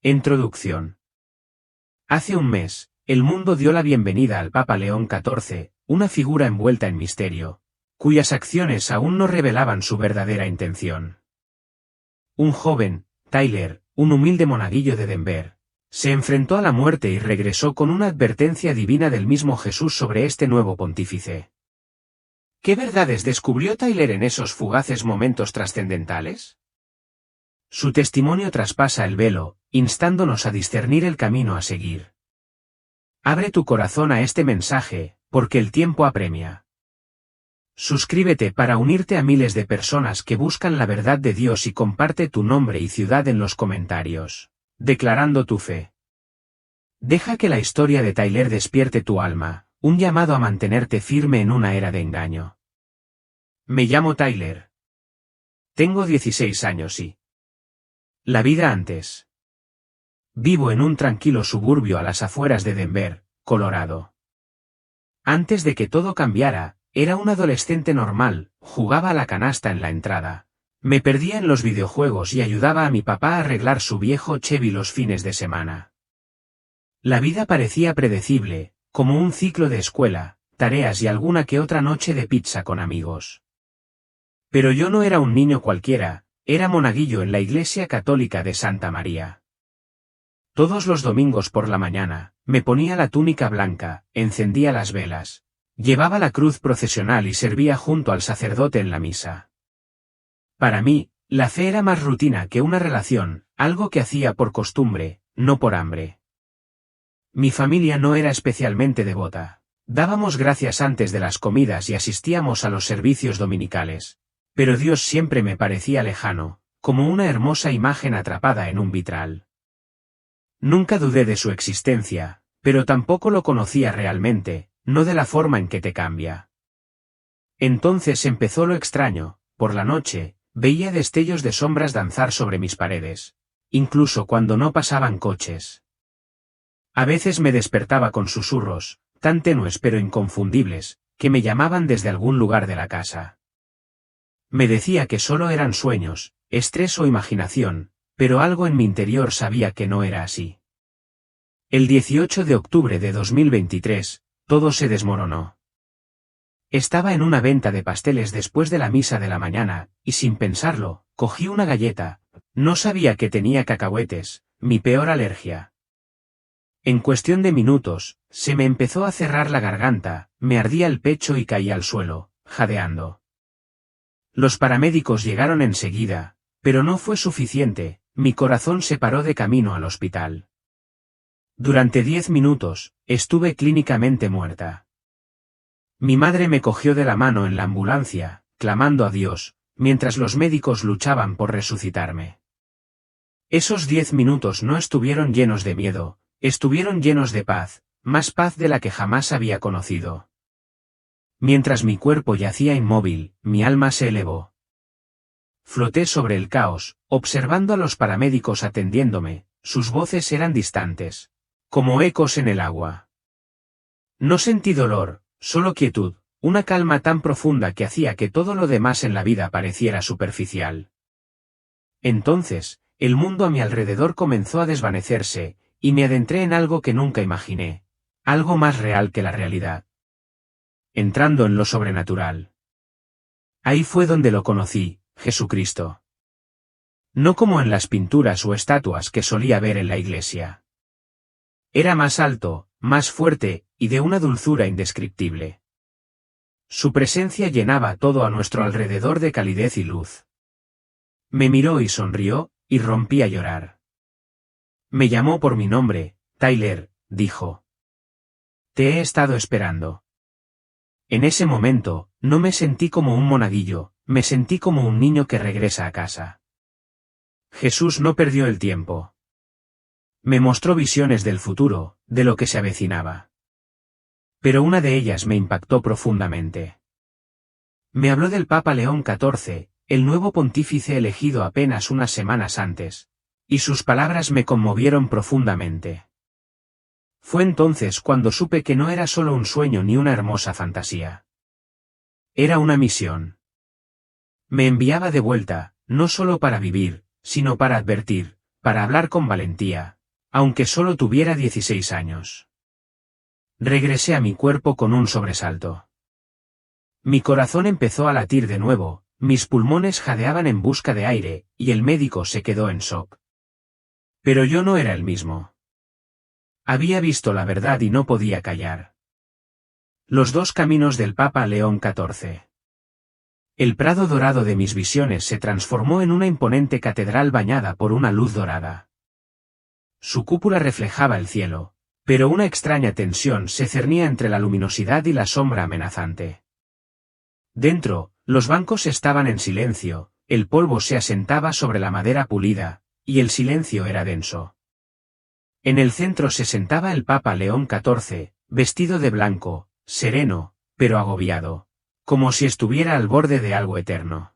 Introducción. Hace un mes, el mundo dio la bienvenida al Papa León XIV, una figura envuelta en misterio, cuyas acciones aún no revelaban su verdadera intención. Un joven, Tyler, un humilde monaguillo de Denver, se enfrentó a la muerte y regresó con una advertencia divina del mismo Jesús sobre este nuevo pontífice. ¿Qué verdades descubrió Tyler en esos fugaces momentos trascendentales? Su testimonio traspasa el velo, instándonos a discernir el camino a seguir. Abre tu corazón a este mensaje, porque el tiempo apremia. Suscríbete para unirte a miles de personas que buscan la verdad de Dios y comparte tu nombre y ciudad en los comentarios, declarando tu fe. Deja que la historia de Tyler despierte tu alma, un llamado a mantenerte firme en una era de engaño. Me llamo Tyler. Tengo 16 años y la vida antes. Vivo en un tranquilo suburbio a las afueras de Denver, Colorado. Antes de que todo cambiara, era un adolescente normal, jugaba a la canasta en la entrada. Me perdía en los videojuegos y ayudaba a mi papá a arreglar su viejo Chevy los fines de semana. La vida parecía predecible, como un ciclo de escuela, tareas y alguna que otra noche de pizza con amigos. Pero yo no era un niño cualquiera, era monaguillo en la Iglesia Católica de Santa María. Todos los domingos por la mañana, me ponía la túnica blanca, encendía las velas, llevaba la cruz procesional y servía junto al sacerdote en la misa. Para mí, la fe era más rutina que una relación, algo que hacía por costumbre, no por hambre. Mi familia no era especialmente devota. Dábamos gracias antes de las comidas y asistíamos a los servicios dominicales. Pero Dios siempre me parecía lejano, como una hermosa imagen atrapada en un vitral. Nunca dudé de su existencia, pero tampoco lo conocía realmente, no de la forma en que te cambia. Entonces empezó lo extraño, por la noche, veía destellos de sombras danzar sobre mis paredes, incluso cuando no pasaban coches. A veces me despertaba con susurros, tan tenues pero inconfundibles, que me llamaban desde algún lugar de la casa. Me decía que solo eran sueños, estrés o imaginación, pero algo en mi interior sabía que no era así. El 18 de octubre de 2023, todo se desmoronó. Estaba en una venta de pasteles después de la misa de la mañana, y sin pensarlo, cogí una galleta. No sabía que tenía cacahuetes, mi peor alergia. En cuestión de minutos, se me empezó a cerrar la garganta, me ardía el pecho y caí al suelo, jadeando. Los paramédicos llegaron enseguida, pero no fue suficiente, mi corazón se paró de camino al hospital. Durante 10 minutos, estuve clínicamente muerta. Mi madre me cogió de la mano en la ambulancia, clamando a Dios, mientras los médicos luchaban por resucitarme. Esos 10 minutos no estuvieron llenos de miedo, estuvieron llenos de paz, más paz de la que jamás había conocido. Mientras mi cuerpo yacía inmóvil, mi alma se elevó. Floté sobre el caos, observando a los paramédicos atendiéndome, sus voces eran distantes, como ecos en el agua. No sentí dolor, solo quietud, una calma tan profunda que hacía que todo lo demás en la vida pareciera superficial. Entonces, el mundo a mi alrededor comenzó a desvanecerse, y me adentré en algo que nunca imaginé, algo más real que la realidad. Entrando en lo sobrenatural. Ahí fue donde lo conocí, Jesucristo. No como en las pinturas o estatuas que solía ver en la iglesia. Era más alto, más fuerte, y de una dulzura indescriptible. Su presencia llenaba todo a nuestro alrededor de calidez y luz. Me miró y sonrió, y rompí a llorar. Me llamó por mi nombre, Tyler, dijo. Te he estado esperando. En ese momento, no me sentí como un monaguillo, me sentí como un niño que regresa a casa. Jesús no perdió el tiempo. Me mostró visiones del futuro, de lo que se avecinaba. Pero una de ellas me impactó profundamente. Me habló del Papa León XIV, el nuevo pontífice elegido apenas unas semanas antes, y sus palabras me conmovieron profundamente. Fue entonces cuando supe que no era solo un sueño ni una hermosa fantasía. Era una misión. Me enviaba de vuelta, no solo para vivir, sino para advertir, para hablar con valentía, aunque solo tuviera 16 años. Regresé a mi cuerpo con un sobresalto. Mi corazón empezó a latir de nuevo, mis pulmones jadeaban en busca de aire, y el médico se quedó en shock. Pero yo no era el mismo. Había visto la verdad y no podía callar. Los dos caminos del Papa León XIV. El prado dorado de mis visiones se transformó en una imponente catedral bañada por una luz dorada. Su cúpula reflejaba el cielo, pero una extraña tensión se cernía entre la luminosidad y la sombra amenazante. Dentro, los bancos estaban en silencio, el polvo se asentaba sobre la madera pulida, y el silencio era denso. En el centro se sentaba el Papa León XIV, vestido de blanco, sereno, pero agobiado, como si estuviera al borde de algo eterno.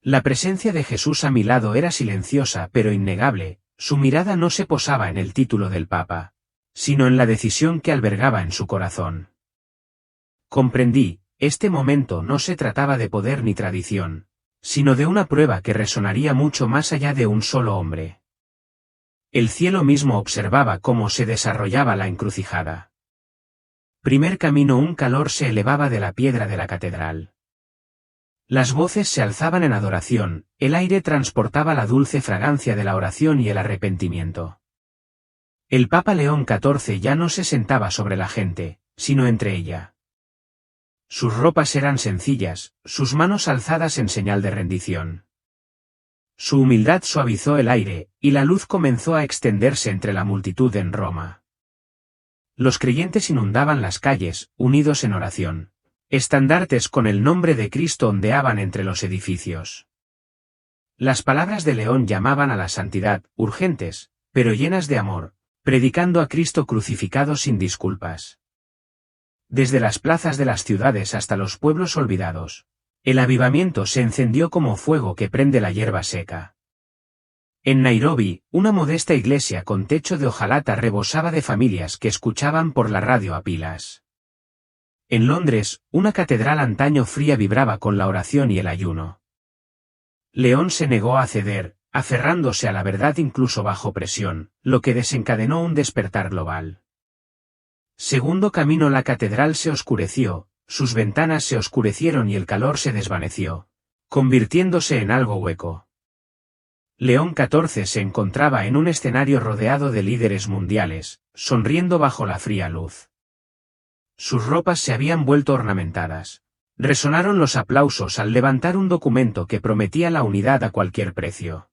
La presencia de Jesús a mi lado era silenciosa pero innegable, su mirada no se posaba en el título del Papa, sino en la decisión que albergaba en su corazón. Comprendí, este momento no se trataba de poder ni tradición, sino de una prueba que resonaría mucho más allá de un solo hombre. El cielo mismo observaba cómo se desarrollaba la encrucijada. Primer camino. Un calor se elevaba de la piedra de la catedral. Las voces se alzaban en adoración, el aire transportaba la dulce fragancia de la oración y el arrepentimiento. El Papa León XIV ya no se sentaba sobre la gente, sino entre ella. Sus ropas eran sencillas, sus manos alzadas en señal de rendición. Su humildad suavizó el aire, y la luz comenzó a extenderse entre la multitud en Roma. Los creyentes inundaban las calles, unidos en oración. Estandartes con el nombre de Cristo ondeaban entre los edificios. Las palabras de León llamaban a la santidad, urgentes, pero llenas de amor, predicando a Cristo crucificado sin disculpas. Desde las plazas de las ciudades hasta los pueblos olvidados, el avivamiento se encendió como fuego que prende la hierba seca. En Nairobi, una modesta iglesia con techo de hojalata rebosaba de familias que escuchaban por la radio a pilas. En Londres, una catedral antaño fría vibraba con la oración y el ayuno. León se negó a ceder, aferrándose a la verdad incluso bajo presión, lo que desencadenó un despertar global. Segundo camino. La catedral se oscureció, sus ventanas se oscurecieron y el calor se desvaneció, convirtiéndose en algo hueco. León XIV se encontraba en un escenario rodeado de líderes mundiales, sonriendo bajo la fría luz. Sus ropas se habían vuelto ornamentadas. Resonaron los aplausos al levantar un documento que prometía la unidad a cualquier precio.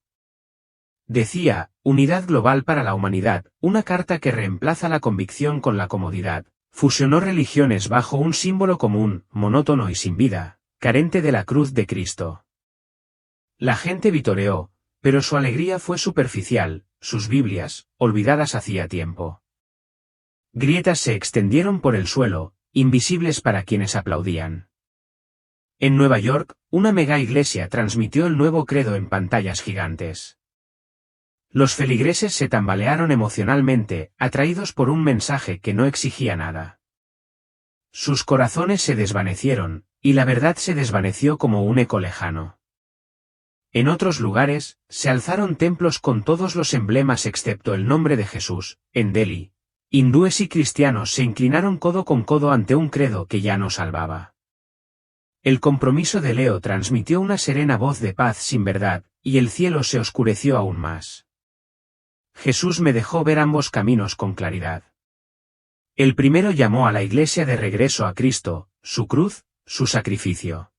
Decía, unidad global para la humanidad, una carta que reemplaza la convicción con la comodidad, fusionó religiones bajo un símbolo común, monótono y sin vida, carente de la cruz de Cristo. La gente vitoreó, pero su alegría fue superficial, sus Biblias, olvidadas hacía tiempo. Grietas se extendieron por el suelo, invisibles para quienes aplaudían. En Nueva York, una mega iglesia transmitió el nuevo credo en pantallas gigantes. Los feligreses se tambalearon emocionalmente, atraídos por un mensaje que no exigía nada. Sus corazones se desvanecieron, y la verdad se desvaneció como un eco lejano. En otros lugares, se alzaron templos con todos los emblemas excepto el nombre de Jesús. En Delhi, hindúes y cristianos se inclinaron codo con codo ante un credo que ya no salvaba. El compromiso de Leo transmitió una serena voz de paz sin verdad, y el cielo se oscureció aún más. Jesús me dejó ver ambos caminos con claridad. El primero llamó a la Iglesia de regreso a Cristo, su cruz, su sacrificio.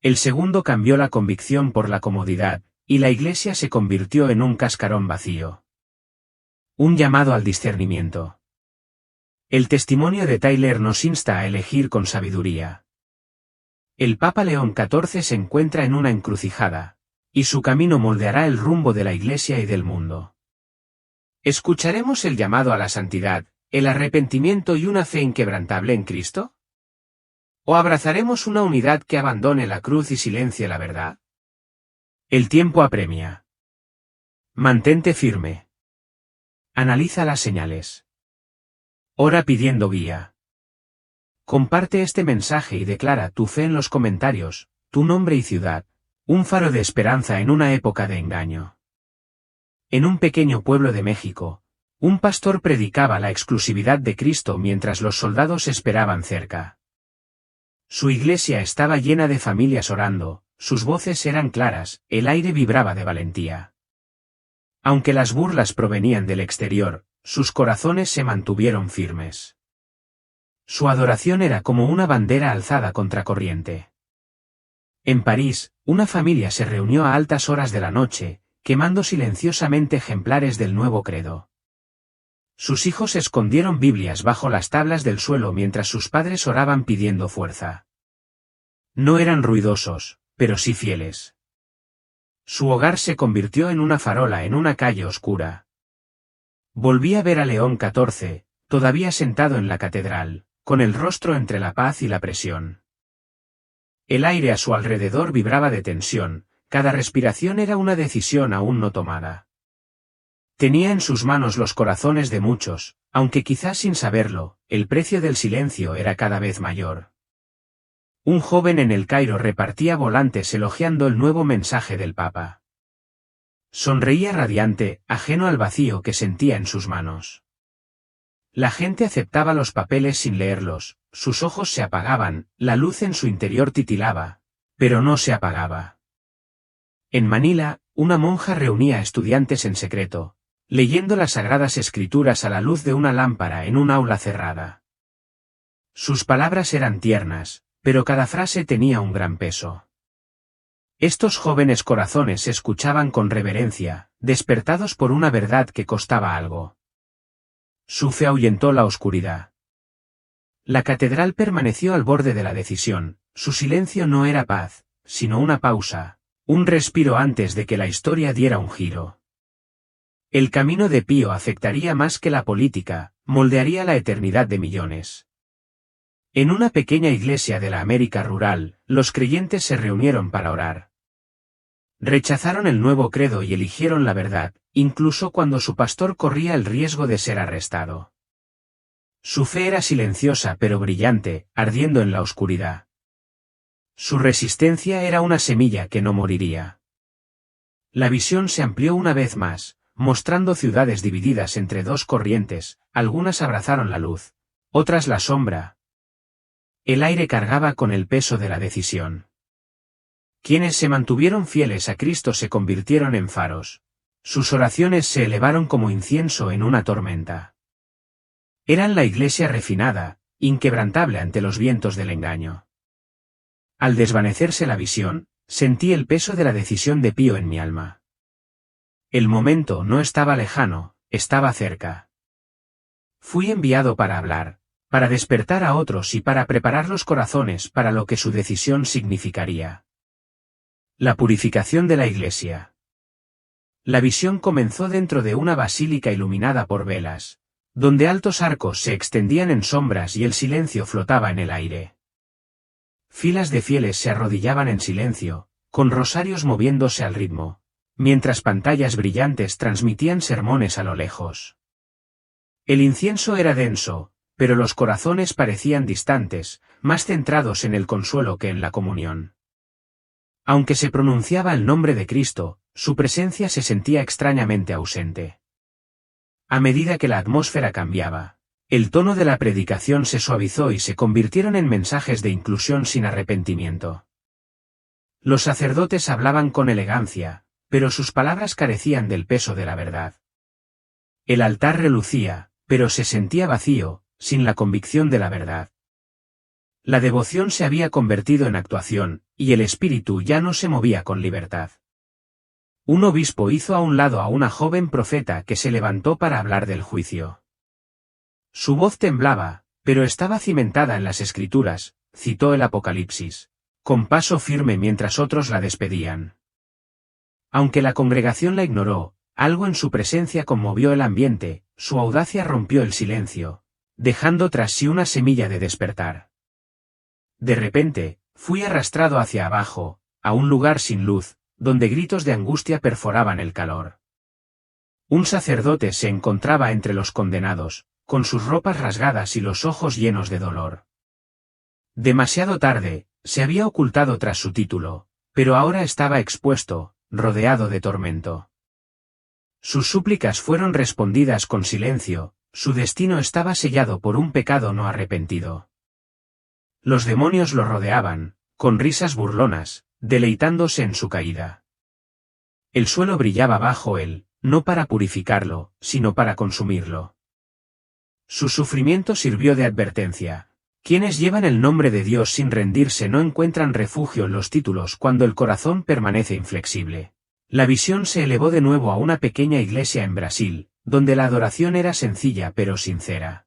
El segundo cambió la convicción por la comodidad, y la Iglesia se convirtió en un cascarón vacío. Un llamado al discernimiento. El testimonio de Tyler nos insta a elegir con sabiduría. El Papa León XIV se encuentra en una encrucijada, y su camino moldeará el rumbo de la Iglesia y del mundo. ¿Escucharemos el llamado a la santidad, el arrepentimiento y una fe inquebrantable en Cristo? ¿O abrazaremos una unidad que abandone la cruz y silencie la verdad? El tiempo apremia. Mantente firme. Analiza las señales. Ora pidiendo guía. Comparte este mensaje y declara tu fe en los comentarios, tu nombre y ciudad, un faro de esperanza en una época de engaño. En un pequeño pueblo de México, un pastor predicaba la exclusividad de Cristo mientras los soldados esperaban cerca. Su iglesia estaba llena de familias orando, sus voces eran claras, el aire vibraba de valentía. Aunque las burlas provenían del exterior, sus corazones se mantuvieron firmes. Su adoración era como una bandera alzada contracorriente. En París, una familia se reunió a altas horas de la noche, quemando silenciosamente ejemplares del nuevo credo. Sus hijos escondieron Biblias bajo las tablas del suelo mientras sus padres oraban pidiendo fuerza. No eran ruidosos, pero sí fieles. Su hogar se convirtió en una farola en una calle oscura. Volví a ver a León XIV, todavía sentado en la catedral, con el rostro entre la paz y la presión. El aire a su alrededor vibraba de tensión, cada respiración era una decisión aún no tomada. Tenía en sus manos los corazones de muchos, aunque quizás sin saberlo, el precio del silencio era cada vez mayor. Un joven en El Cairo repartía volantes elogiando el nuevo mensaje del Papa. Sonreía radiante, ajeno al vacío que sentía en sus manos. La gente aceptaba los papeles sin leerlos, sus ojos se apagaban, la luz en su interior titilaba, pero no se apagaba. En Manila, una monja reunía a estudiantes en secreto, leyendo las sagradas escrituras a la luz de una lámpara en un aula cerrada. Sus palabras eran tiernas, pero cada frase tenía un gran peso. Estos jóvenes corazones escuchaban con reverencia, despertados por una verdad que costaba algo. Su fe ahuyentó la oscuridad. La catedral permaneció al borde de la decisión, su silencio no era paz, sino una pausa, un respiro antes de que la historia diera un giro. El camino de Pío afectaría más que la política, moldearía la eternidad de millones. En una pequeña iglesia de la América rural, los creyentes se reunieron para orar. Rechazaron el nuevo credo y eligieron la verdad, incluso cuando su pastor corría el riesgo de ser arrestado. Su fe era silenciosa pero brillante, ardiendo en la oscuridad. Su resistencia era una semilla que no moriría. La visión se amplió una vez más, mostrando ciudades divididas entre dos corrientes, algunas abrazaron la luz, otras la sombra. El aire cargaba con el peso de la decisión. Quienes se mantuvieron fieles a Cristo se convirtieron en faros. Sus oraciones se elevaron como incienso en una tormenta. Eran la iglesia refinada, inquebrantable ante los vientos del engaño. Al desvanecerse la visión, sentí el peso de la decisión de Pío en mi alma. El momento no estaba lejano, estaba cerca. Fui enviado para hablar, para despertar a otros y para preparar los corazones para lo que su decisión significaría. La purificación de la iglesia. La visión comenzó dentro de una basílica iluminada por velas, donde altos arcos se extendían en sombras y el silencio flotaba en el aire. Filas de fieles se arrodillaban en silencio, con rosarios moviéndose al ritmo, mientras pantallas brillantes transmitían sermones a lo lejos. El incienso era denso, pero los corazones parecían distantes, más centrados en el consuelo que en la comunión. Aunque se pronunciaba el nombre de Cristo, su presencia se sentía extrañamente ausente. A medida que la atmósfera cambiaba, el tono de la predicación se suavizó y se convirtieron en mensajes de inclusión sin arrepentimiento. Los sacerdotes hablaban con elegancia, pero sus palabras carecían del peso de la verdad. El altar relucía, pero se sentía vacío, sin la convicción de la verdad. La devoción se había convertido en actuación, y el espíritu ya no se movía con libertad. Un obispo hizo a un lado a una joven profeta que se levantó para hablar del juicio. Su voz temblaba, pero estaba cimentada en las Escrituras, citó el Apocalipsis, con paso firme mientras otros la despedían. Aunque la congregación la ignoró, algo en su presencia conmovió el ambiente, su audacia rompió el silencio, dejando tras sí una semilla de despertar. De repente, fui arrastrado hacia abajo, a un lugar sin luz, donde gritos de angustia perforaban el calor. Un sacerdote se encontraba entre los condenados, con sus ropas rasgadas y los ojos llenos de dolor. Demasiado tarde, se había ocultado tras su título, pero ahora estaba expuesto, rodeado de tormento. Sus súplicas fueron respondidas con silencio, su destino estaba sellado por un pecado no arrepentido. Los demonios lo rodeaban, con risas burlonas, deleitándose en su caída. El suelo brillaba bajo él, no para purificarlo, sino para consumirlo. Su sufrimiento sirvió de advertencia. Quienes llevan el nombre de Dios sin rendirse no encuentran refugio en los títulos cuando el corazón permanece inflexible. La visión se elevó de nuevo a una pequeña iglesia en Brasil, donde la adoración era sencilla pero sincera.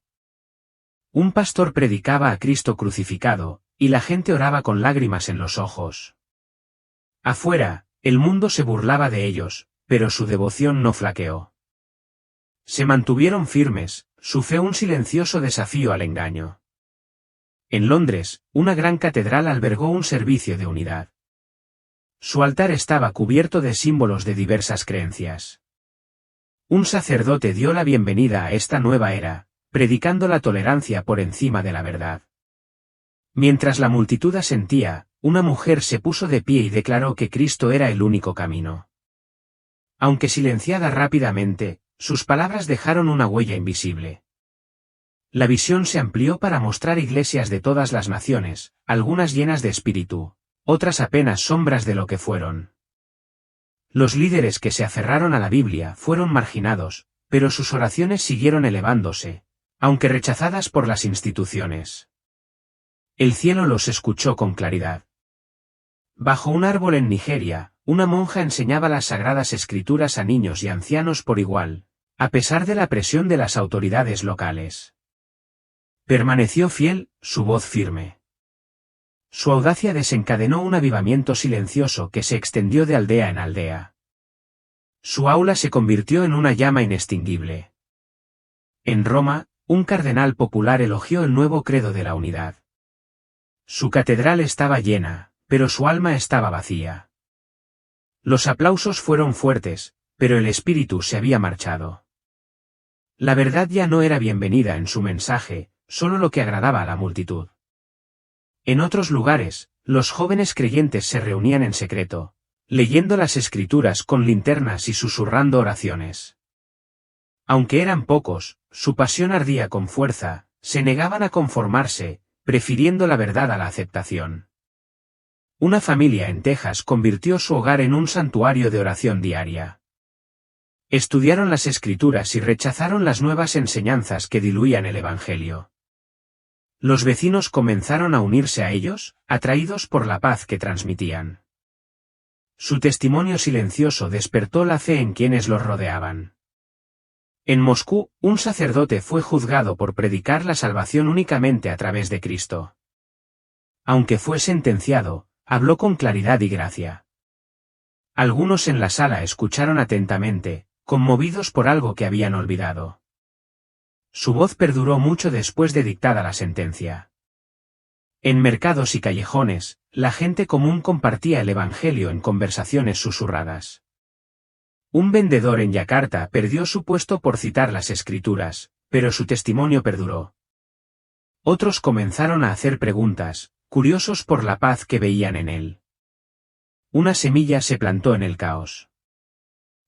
Un pastor predicaba a Cristo crucificado, y la gente oraba con lágrimas en los ojos. Afuera, el mundo se burlaba de ellos, pero su devoción no flaqueó. Se mantuvieron firmes, su fe un silencioso desafío al engaño. En Londres, una gran catedral albergó un servicio de unidad. Su altar estaba cubierto de símbolos de diversas creencias. Un sacerdote dio la bienvenida a esta nueva era, predicando la tolerancia por encima de la verdad. Mientras la multitud asentía, una mujer se puso de pie y declaró que Cristo era el único camino. Aunque silenciada rápidamente, sus palabras dejaron una huella invisible. La visión se amplió para mostrar iglesias de todas las naciones, algunas llenas de espíritu, otras apenas sombras de lo que fueron. Los líderes que se aferraron a la Biblia fueron marginados, pero sus oraciones siguieron elevándose, aunque rechazadas por las instituciones. El cielo los escuchó con claridad. Bajo un árbol en Nigeria, una monja enseñaba las sagradas escrituras a niños y ancianos por igual, a pesar de la presión de las autoridades locales. Permaneció fiel, su voz firme. Su audacia desencadenó un avivamiento silencioso que se extendió de aldea en aldea. Su aula se convirtió en una llama inextinguible. En Roma, un cardenal popular elogió el nuevo credo de la unidad. Su catedral estaba llena, pero su alma estaba vacía. Los aplausos fueron fuertes, pero el espíritu se había marchado. La verdad ya no era bienvenida en su mensaje, solo lo que agradaba a la multitud. En otros lugares, los jóvenes creyentes se reunían en secreto, leyendo las escrituras con linternas y susurrando oraciones. Aunque eran pocos, su pasión ardía con fuerza, se negaban a conformarse, prefiriendo la verdad a la aceptación. Una familia en Texas convirtió su hogar en un santuario de oración diaria. Estudiaron las escrituras y rechazaron las nuevas enseñanzas que diluían el Evangelio. Los vecinos comenzaron a unirse a ellos, atraídos por la paz que transmitían. Su testimonio silencioso despertó la fe en quienes los rodeaban. En Moscú, un sacerdote fue juzgado por predicar la salvación únicamente a través de Cristo. Aunque fue sentenciado, habló con claridad y gracia. Algunos en la sala escucharon atentamente, conmovidos por algo que habían olvidado. Su voz perduró mucho después de dictada la sentencia. En mercados y callejones, la gente común compartía el Evangelio en conversaciones susurradas. Un vendedor en Yakarta perdió su puesto por citar las escrituras, pero su testimonio perduró. Otros comenzaron a hacer preguntas, curiosos por la paz que veían en él. Una semilla se plantó en el caos.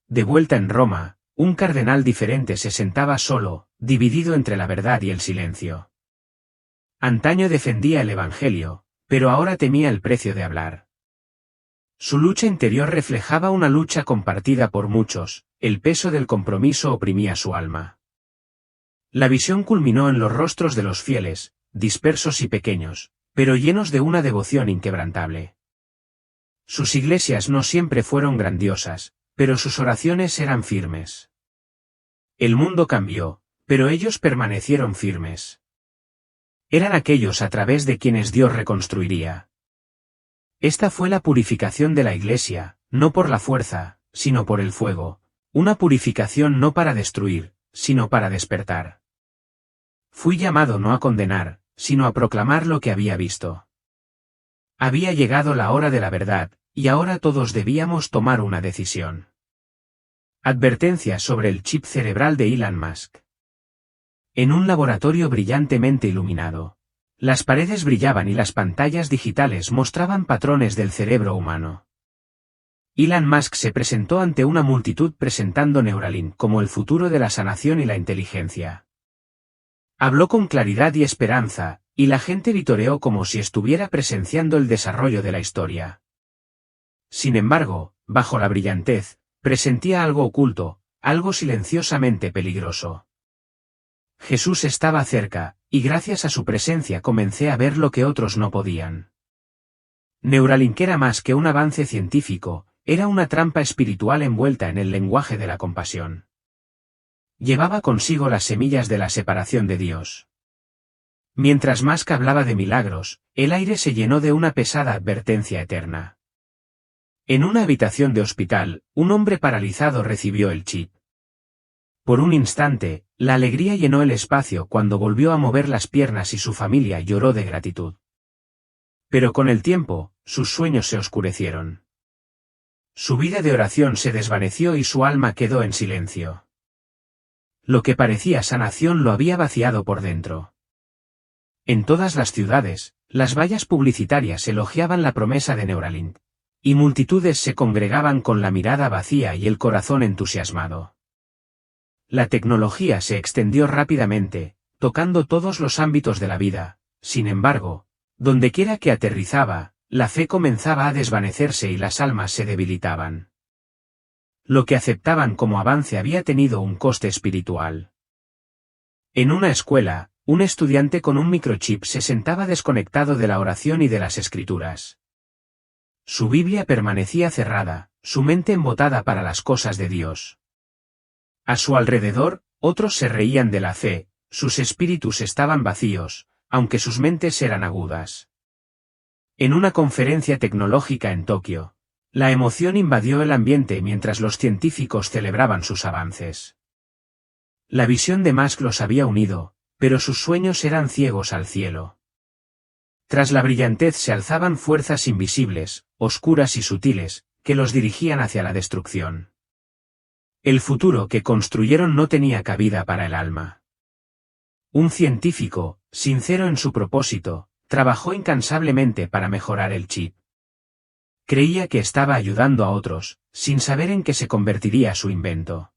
De vuelta en Roma, un cardenal diferente se sentaba solo, dividido entre la verdad y el silencio. Antaño defendía el Evangelio, pero ahora temía el precio de hablar. Su lucha interior reflejaba una lucha compartida por muchos, el peso del compromiso oprimía su alma. La visión culminó en los rostros de los fieles, dispersos y pequeños, pero llenos de una devoción inquebrantable. Sus iglesias no siempre fueron grandiosas, pero sus oraciones eran firmes. El mundo cambió, pero ellos permanecieron firmes. Eran aquellos a través de quienes Dios reconstruiría. Esta fue la purificación de la Iglesia, no por la fuerza, sino por el fuego, una purificación no para destruir, sino para despertar. Fui llamado no a condenar, sino a proclamar lo que había visto. Había llegado la hora de la verdad, y ahora todos debíamos tomar una decisión. Advertencia sobre el chip cerebral de Elon Musk. En un laboratorio brillantemente iluminado. Las paredes brillaban y las pantallas digitales mostraban patrones del cerebro humano. Elon Musk se presentó ante una multitud presentando Neuralink como el futuro de la sanación y la inteligencia. Habló con claridad y esperanza, y la gente vitoreó como si estuviera presenciando el desarrollo de la historia. Sin embargo, bajo la brillantez, presentía algo oculto, algo silenciosamente peligroso. Jesús estaba cerca, y gracias a su presencia comencé a ver lo que otros no podían. Neuralink era más que un avance científico, era una trampa espiritual envuelta en el lenguaje de la compasión. Llevaba consigo las semillas de la separación de Dios. Mientras Musk hablaba de milagros, el aire se llenó de una pesada advertencia eterna. En una habitación de hospital, un hombre paralizado recibió el chip. Por un instante, la alegría llenó el espacio cuando volvió a mover las piernas y su familia lloró de gratitud. Pero con el tiempo, sus sueños se oscurecieron. Su vida de oración se desvaneció y su alma quedó en silencio. Lo que parecía sanación lo había vaciado por dentro. En todas las ciudades, las vallas publicitarias elogiaban la promesa de Neuralink, y multitudes se congregaban con la mirada vacía y el corazón entusiasmado. La tecnología se extendió rápidamente, tocando todos los ámbitos de la vida, sin embargo, dondequiera que aterrizaba, la fe comenzaba a desvanecerse y las almas se debilitaban. Lo que aceptaban como avance había tenido un coste espiritual. En una escuela, un estudiante con un microchip se sentaba desconectado de la oración y de las escrituras. Su Biblia permanecía cerrada, su mente embotada para las cosas de Dios. A su alrededor, otros se reían de la fe, sus espíritus estaban vacíos, aunque sus mentes eran agudas. En una conferencia tecnológica en Tokio, la emoción invadió el ambiente mientras los científicos celebraban sus avances. La visión de Musk los había unido, pero sus sueños eran ciegos al cielo. Tras la brillantez se alzaban fuerzas invisibles, oscuras y sutiles, que los dirigían hacia la destrucción. El futuro que construyeron no tenía cabida para el alma. Un científico, sincero en su propósito, trabajó incansablemente para mejorar el chip. Creía que estaba ayudando a otros, sin saber en qué se convertiría su invento.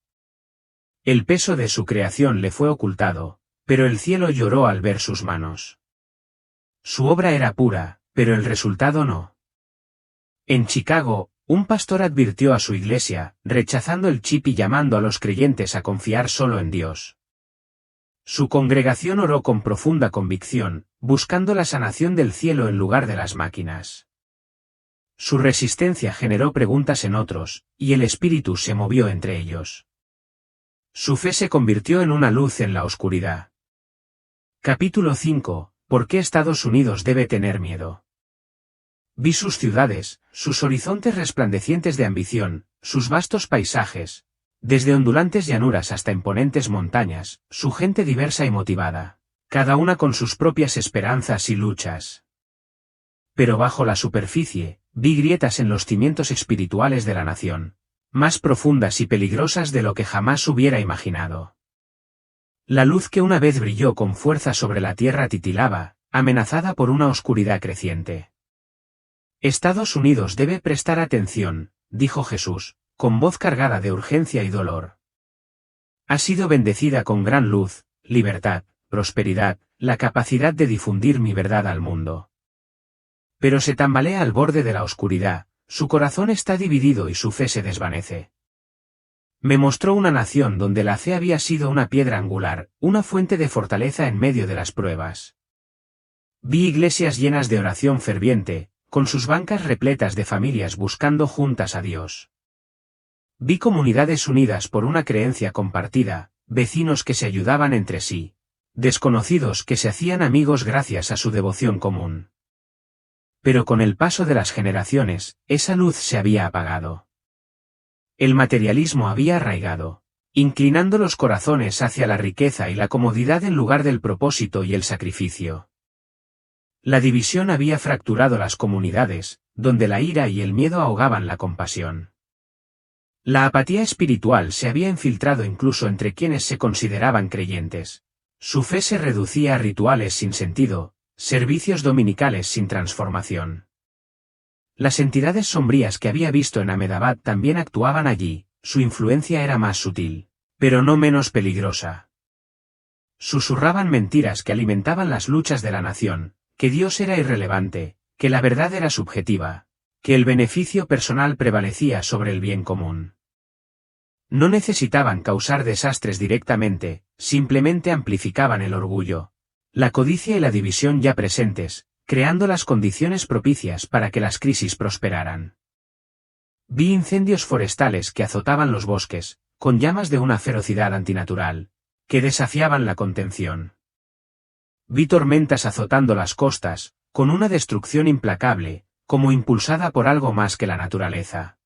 El peso de su creación le fue ocultado, pero el cielo lloró al ver sus manos. Su obra era pura, pero el resultado no. En Chicago, un pastor advirtió a su iglesia, rechazando el chip y llamando a los creyentes a confiar solo en Dios. Su congregación oró con profunda convicción, buscando la sanación del cielo en lugar de las máquinas. Su resistencia generó preguntas en otros, y el espíritu se movió entre ellos. Su fe se convirtió en una luz en la oscuridad. Capítulo 5. ¿Por qué Estados Unidos debe tener miedo? Vi sus ciudades, sus horizontes resplandecientes de ambición, sus vastos paisajes, desde ondulantes llanuras hasta imponentes montañas, su gente diversa y motivada, cada una con sus propias esperanzas y luchas. Pero bajo la superficie, vi grietas en los cimientos espirituales de la nación, más profundas y peligrosas de lo que jamás hubiera imaginado. La luz que una vez brilló con fuerza sobre la tierra titilaba, amenazada por una oscuridad creciente. Estados Unidos debe prestar atención, dijo Jesús, con voz cargada de urgencia y dolor. Ha sido bendecida con gran luz, libertad, prosperidad, la capacidad de difundir mi verdad al mundo. Pero se tambalea al borde de la oscuridad, su corazón está dividido y su fe se desvanece. Me mostró una nación donde la fe había sido una piedra angular, una fuente de fortaleza en medio de las pruebas. Vi iglesias llenas de oración ferviente, con sus bancas repletas de familias buscando juntas a Dios. Vi comunidades unidas por una creencia compartida, vecinos que se ayudaban entre sí, desconocidos que se hacían amigos gracias a su devoción común. Pero con el paso de las generaciones, esa luz se había apagado. El materialismo había arraigado, inclinando los corazones hacia la riqueza y la comodidad en lugar del propósito y el sacrificio. La división había fracturado las comunidades, donde la ira y el miedo ahogaban la compasión. La apatía espiritual se había infiltrado incluso entre quienes se consideraban creyentes. Su fe se reducía a rituales sin sentido, servicios dominicales sin transformación. Las entidades sombrías que había visto en Ahmedabad también actuaban allí, su influencia era más sutil, pero no menos peligrosa. Susurraban mentiras que alimentaban las luchas de la nación, que Dios era irrelevante, que la verdad era subjetiva, que el beneficio personal prevalecía sobre el bien común. No necesitaban causar desastres directamente, simplemente amplificaban el orgullo, la codicia y la división ya presentes, creando las condiciones propicias para que las crisis prosperaran. Vi incendios forestales que azotaban los bosques, con llamas de una ferocidad antinatural, que desafiaban la contención. Vi tormentas azotando las costas, con una destrucción implacable, como impulsada por algo más que la naturaleza.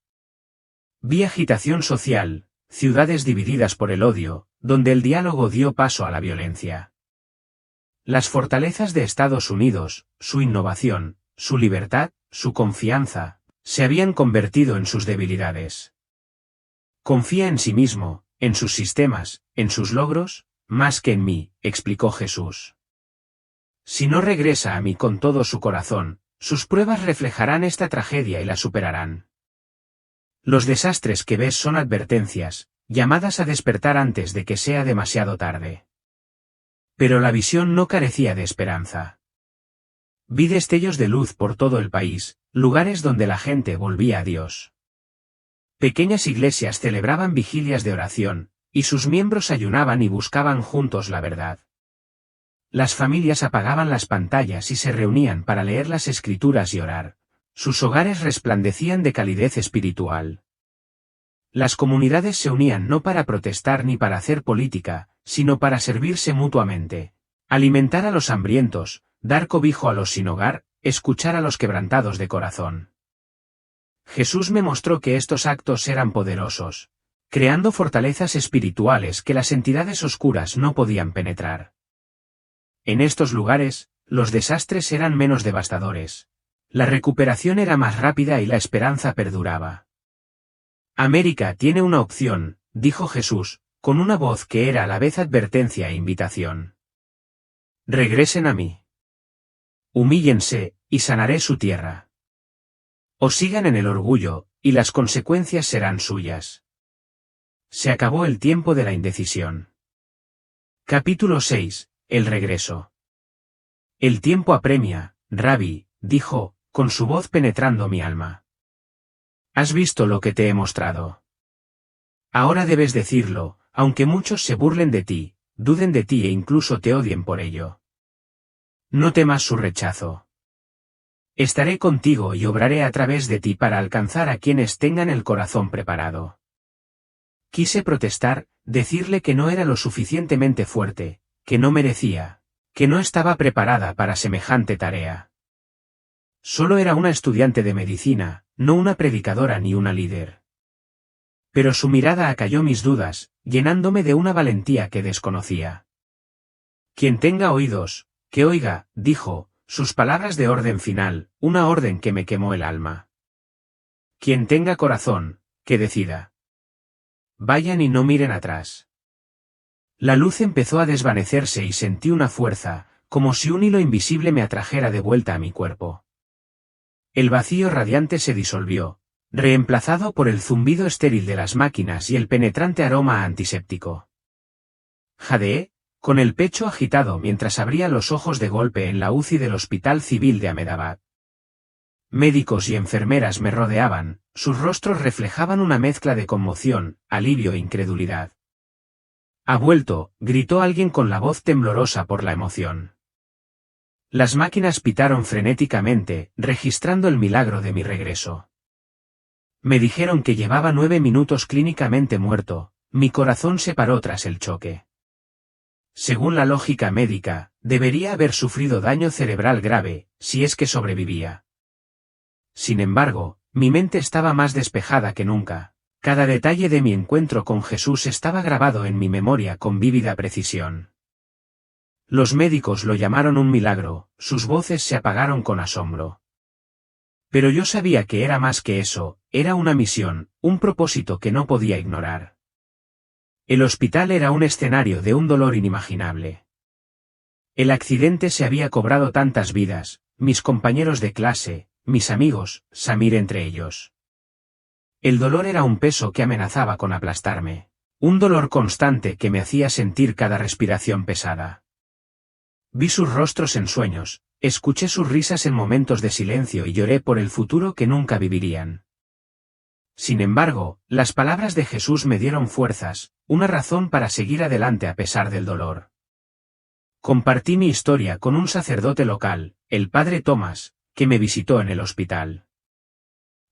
Vi agitación social, ciudades divididas por el odio, donde el diálogo dio paso a la violencia. Las fortalezas de Estados Unidos, su innovación, su libertad, su confianza, se habían convertido en sus debilidades. Confía en sí mismo, en sus sistemas, en sus logros, más que en mí, explicó Jesús. Si no regresa a mí con todo su corazón, sus pruebas reflejarán esta tragedia y la superarán. Los desastres que ves son advertencias, llamadas a despertar antes de que sea demasiado tarde. Pero la visión no carecía de esperanza. Vi destellos de luz por todo el país, lugares donde la gente volvía a Dios. Pequeñas iglesias celebraban vigilias de oración, y sus miembros ayunaban y buscaban juntos la verdad. Las familias apagaban las pantallas y se reunían para leer las escrituras y orar. Sus hogares resplandecían de calidez espiritual. Las comunidades se unían no para protestar ni para hacer política, sino para servirse mutuamente, alimentar a los hambrientos, dar cobijo a los sin hogar, escuchar a los quebrantados de corazón. Jesús me mostró que estos actos eran poderosos, creando fortalezas espirituales que las entidades oscuras no podían penetrar. En estos lugares, los desastres eran menos devastadores. La recuperación era más rápida y la esperanza perduraba. América tiene una opción, dijo Jesús, con una voz que era a la vez advertencia e invitación. Regresen a mí. Humíllense, y sanaré su tierra. O sigan en el orgullo, y las consecuencias serán suyas. Se acabó el tiempo de la indecisión. Capítulo 6. El regreso. El tiempo apremia, Rabí, dijo, con su voz penetrando mi alma. ¿Has visto lo que te he mostrado? Ahora debes decirlo, aunque muchos se burlen de ti, duden de ti e incluso te odien por ello. No temas su rechazo. Estaré contigo y obraré a través de ti para alcanzar a quienes tengan el corazón preparado. Quise protestar, decirle que no era lo suficientemente fuerte, que no merecía, que no estaba preparada para semejante tarea. Solo era una estudiante de medicina, no una predicadora ni una líder. Pero su mirada acalló mis dudas, llenándome de una valentía que desconocía. Quien tenga oídos, que oiga, dijo, sus palabras de orden final, una orden que me quemó el alma. Quien tenga corazón, que decida. Vayan y no miren atrás. La luz empezó a desvanecerse y sentí una fuerza, como si un hilo invisible me atrajera de vuelta a mi cuerpo. El vacío radiante se disolvió, reemplazado por el zumbido estéril de las máquinas y el penetrante aroma antiséptico. Jadeé, con el pecho agitado mientras abría los ojos de golpe en la UCI del Hospital Civil de Ahmedabad. Médicos y enfermeras me rodeaban, sus rostros reflejaban una mezcla de conmoción, alivio e incredulidad. «Ha vuelto», gritó alguien con la voz temblorosa por la emoción. Las máquinas pitaron frenéticamente, registrando el milagro de mi regreso. Me dijeron que llevaba 9 minutos clínicamente muerto, mi corazón se paró tras el choque. Según la lógica médica, debería haber sufrido daño cerebral grave, si es que sobrevivía. Sin embargo, mi mente estaba más despejada que nunca. Cada detalle de mi encuentro con Jesús estaba grabado en mi memoria con vívida precisión. Los médicos lo llamaron un milagro, sus voces se apagaron con asombro. Pero yo sabía que era más que eso, era una misión, un propósito que no podía ignorar. El hospital era un escenario de un dolor inimaginable. El accidente se había cobrado tantas vidas, mis compañeros de clase, mis amigos, Samir entre ellos. El dolor era un peso que amenazaba con aplastarme. Un dolor constante que me hacía sentir cada respiración pesada. Vi sus rostros en sueños, escuché sus risas en momentos de silencio y lloré por el futuro que nunca vivirían. Sin embargo, las palabras de Jesús me dieron fuerzas, una razón para seguir adelante a pesar del dolor. Compartí mi historia con un sacerdote local, el padre Tomás, que me visitó en el hospital.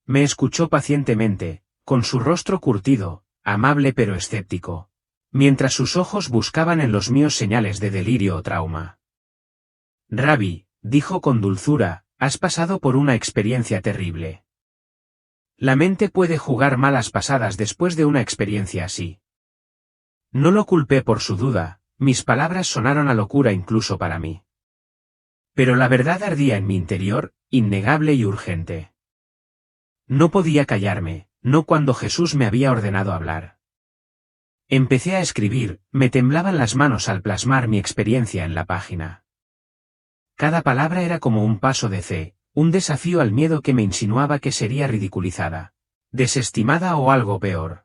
Me escuchó pacientemente, con su rostro curtido, amable pero escéptico, mientras sus ojos buscaban en los míos señales de delirio o trauma. Rabbi, dijo con dulzura, has pasado por una experiencia terrible. La mente puede jugar malas pasadas después de una experiencia así. No lo culpé por su duda, mis palabras sonaron a locura incluso para mí. Pero la verdad ardía en mi interior, innegable y urgente. No podía callarme, no cuando Jesús me había ordenado hablar. Empecé a escribir, me temblaban las manos al plasmar mi experiencia en la página. Cada palabra era como un paso de fe, un desafío al miedo que me insinuaba que sería ridiculizada, desestimada o algo peor.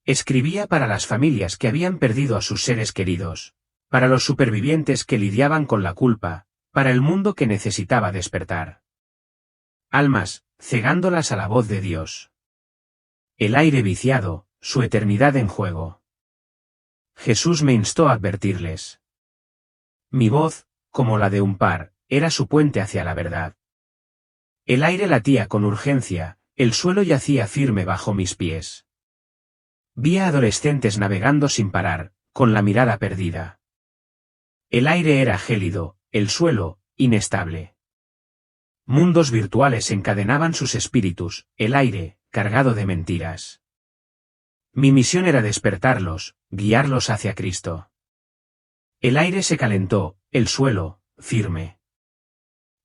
Escribía para las familias que habían perdido a sus seres queridos, para los supervivientes que lidiaban con la culpa, para el mundo que necesitaba despertar. Almas, cegándolas a la voz de Dios. El aire viciado, su eternidad en juego. Jesús me instó a advertirles. Mi voz, como la de un par, era su puente hacia la verdad. El aire latía con urgencia, el suelo yacía firme bajo mis pies. Vi a adolescentes navegando sin parar, con la mirada perdida. El aire era gélido, el suelo, inestable. Mundos virtuales encadenaban sus espíritus, el aire, cargado de mentiras. Mi misión era despertarlos, guiarlos hacia Cristo. El aire se calentó, el suelo, firme.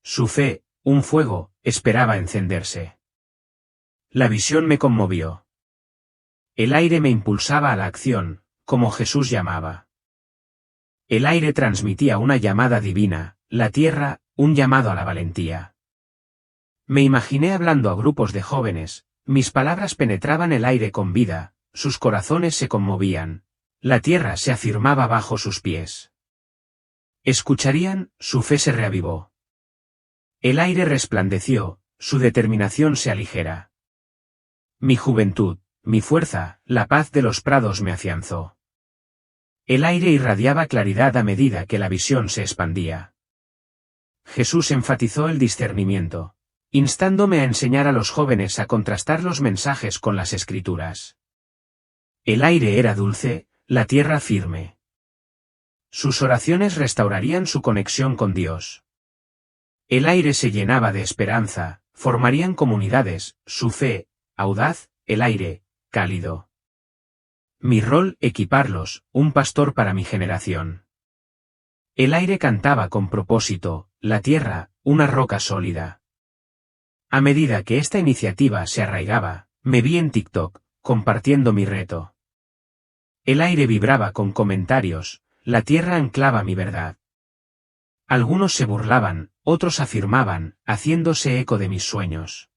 Su fe, un fuego, esperaba encenderse. La visión me conmovió. El aire me impulsaba a la acción, como Jesús llamaba. El aire transmitía una llamada divina, la tierra, un llamado a la valentía. Me imaginé hablando a grupos de jóvenes, mis palabras penetraban el aire con vida, sus corazones se conmovían, la tierra se afirmaba bajo sus pies. Escucharían, su fe se reavivó. El aire resplandeció, su determinación se aligera. Mi juventud, mi fuerza, la paz de los prados me afianzó. El aire irradiaba claridad a medida que la visión se expandía. Jesús enfatizó el discernimiento, instándome a enseñar a los jóvenes a contrastar los mensajes con las escrituras. El aire era dulce, la tierra firme. Sus oraciones restaurarían su conexión con Dios. El aire se llenaba de esperanza, formarían comunidades, su fe, audaz, el aire, cálido. Mi rol, equiparlos, un pastor para mi generación. El aire cantaba con propósito, la tierra, una roca sólida. A medida que esta iniciativa se arraigaba, me vi en TikTok, compartiendo mi reto. El aire vibraba con comentarios, la tierra anclaba mi verdad. Algunos se burlaban, otros afirmaban, haciéndose eco de mis sueños.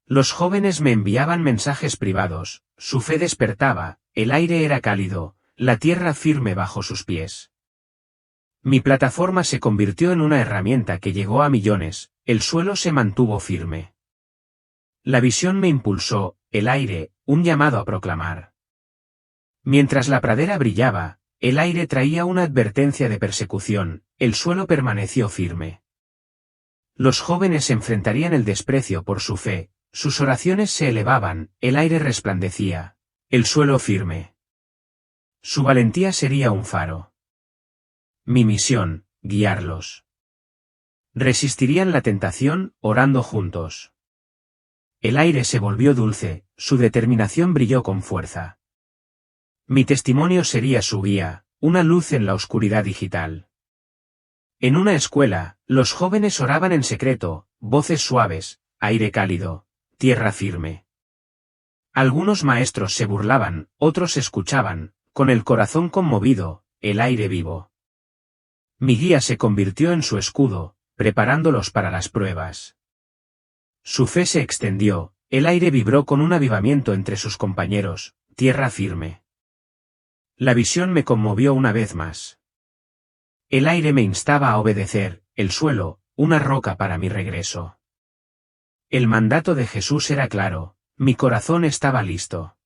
Los jóvenes me enviaban mensajes privados, su fe despertaba, el aire era cálido, la tierra firme bajo sus pies. Mi plataforma se convirtió en una herramienta que llegó a millones, el suelo se mantuvo firme. La visión me impulsó, el aire, un llamado a proclamar. Mientras la pradera brillaba, el aire traía una advertencia de persecución, el suelo permaneció firme. Los jóvenes enfrentarían el desprecio por su fe, sus oraciones se elevaban, el aire resplandecía, el suelo firme. Su valentía sería un faro. Mi misión, guiarlos. Resistirían la tentación, orando juntos. El aire se volvió dulce, su determinación brilló con fuerza. Mi testimonio sería su guía, una luz en la oscuridad digital. En una escuela, los jóvenes oraban en secreto, voces suaves, aire cálido, tierra firme. Algunos maestros se burlaban, otros escuchaban, con el corazón conmovido, el aire vivo. Mi guía se convirtió en su escudo, preparándolos para las pruebas. Su fe se extendió, el aire vibró con un avivamiento entre sus compañeros, tierra firme. La visión me conmovió una vez más. El aire me instaba a obedecer, el suelo, una roca para mi regreso. El mandato de Jesús era claro, mi corazón estaba listo.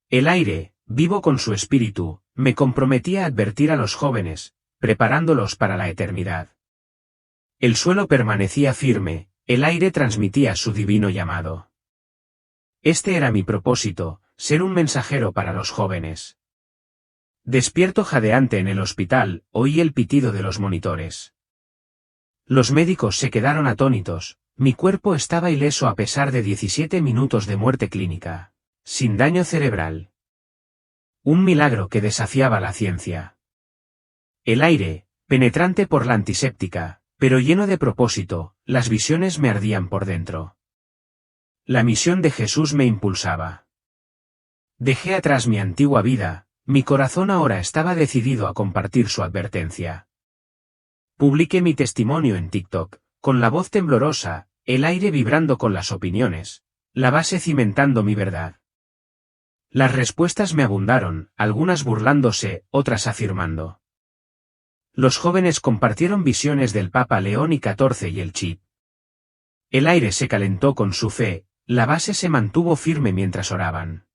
El aire, vivo con su espíritu, me comprometía a advertir a los jóvenes, preparándolos para la eternidad. El suelo permanecía firme, el aire transmitía su divino llamado. Este era mi propósito, ser un mensajero para los jóvenes. Despierto jadeante en el hospital, oí el pitido de los monitores. Los médicos se quedaron atónitos, mi cuerpo estaba ileso a pesar de 17 minutos de muerte clínica, sin daño cerebral. Un milagro que desafiaba la ciencia. El aire, penetrante por la antiséptica, pero lleno de propósito, las visiones me ardían por dentro. La misión de Jesús me impulsaba. Dejé atrás mi antigua vida, mi corazón ahora estaba decidido a compartir su advertencia. Publiqué mi testimonio en TikTok, con la voz temblorosa, el aire vibrando con las opiniones, la base cimentando mi verdad. Las respuestas me abundaron, algunas burlándose, otras afirmando. Los jóvenes compartieron visiones del Papa León XIV y el chip. El aire se calentó con su fe, la base se mantuvo firme mientras oraban.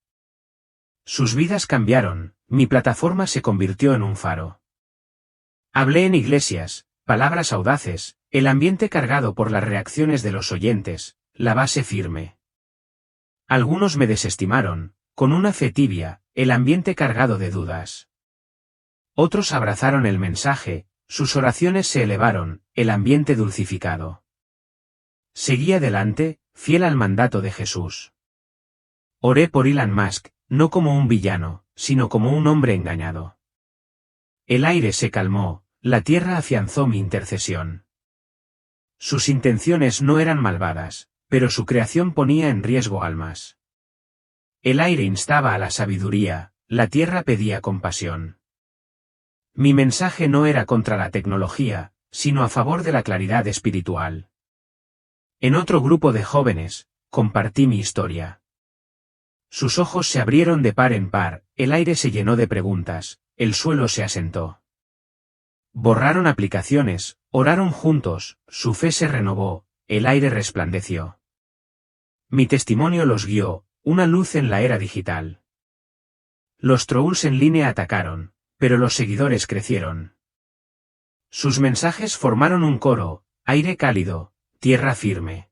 Sus vidas cambiaron, mi plataforma se convirtió en un faro. Hablé en iglesias, palabras audaces, el ambiente cargado por las reacciones de los oyentes, la base firme. Algunos me desestimaron, con una fe tibia, el ambiente cargado de dudas. Otros abrazaron el mensaje, sus oraciones se elevaron, el ambiente dulcificado. Seguí adelante, fiel al mandato de Jesús. Oré por Elon Musk, no como un villano, sino como un hombre engañado. El aire se calmó, la tierra afianzó mi intercesión. Sus intenciones no eran malvadas, pero su creación ponía en riesgo almas. El aire instaba a la sabiduría, la tierra pedía compasión. Mi mensaje no era contra la tecnología, sino a favor de la claridad espiritual. En otro grupo de jóvenes, compartí mi historia. Sus ojos se abrieron de par en par, el aire se llenó de preguntas, el suelo se asentó. Borraron aplicaciones, oraron juntos, su fe se renovó, el aire resplandeció. Mi testimonio los guió, una luz en la era digital. Los trolls en línea atacaron, pero los seguidores crecieron. Sus mensajes formaron un coro, aire cálido, tierra firme.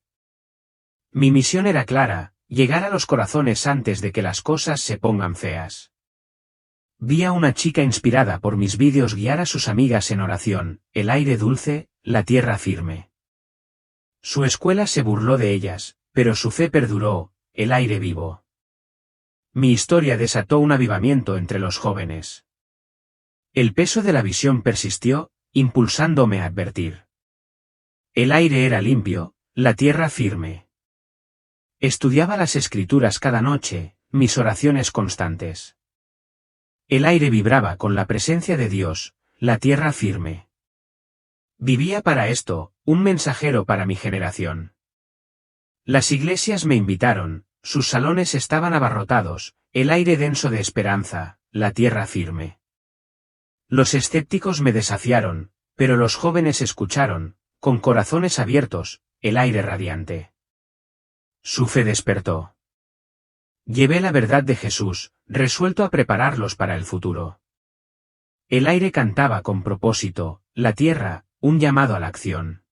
Mi misión era clara, llegar a los corazones antes de que las cosas se pongan feas. Vi a una chica inspirada por mis vídeos guiar a sus amigas en oración, el aire dulce, la tierra firme. Su escuela se burló de ellas, pero su fe perduró, el aire vivo. Mi historia desató un avivamiento entre los jóvenes. El peso de la visión persistió, impulsándome a advertir. El aire era limpio, la tierra firme. Estudiaba las escrituras cada noche, mis oraciones constantes. El aire vibraba con la presencia de Dios, la tierra firme. Vivía para esto, un mensajero para mi generación. Las iglesias me invitaron, sus salones estaban abarrotados, el aire denso de esperanza, la tierra firme. Los escépticos me desafiaron, pero los jóvenes escucharon, con corazones abiertos, el aire radiante. Su fe despertó. Llevé la verdad de Jesús, resuelto a prepararlos para el futuro. El aire cantaba con propósito, la tierra, un llamado a la acción.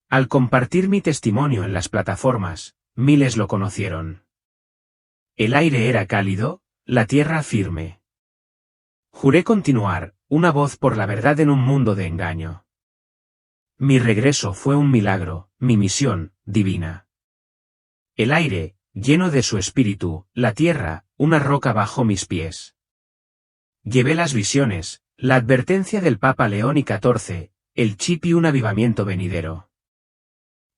Al compartir mi testimonio en las plataformas, miles lo conocieron. El aire era cálido, la tierra firme. Juré continuar, una voz por la verdad en un mundo de engaño. Mi regreso fue un milagro, mi misión, divina. El aire, lleno de su espíritu, la tierra, una roca bajo mis pies. Llevé las visiones, la advertencia del Papa León XIV, el chip y un avivamiento venidero.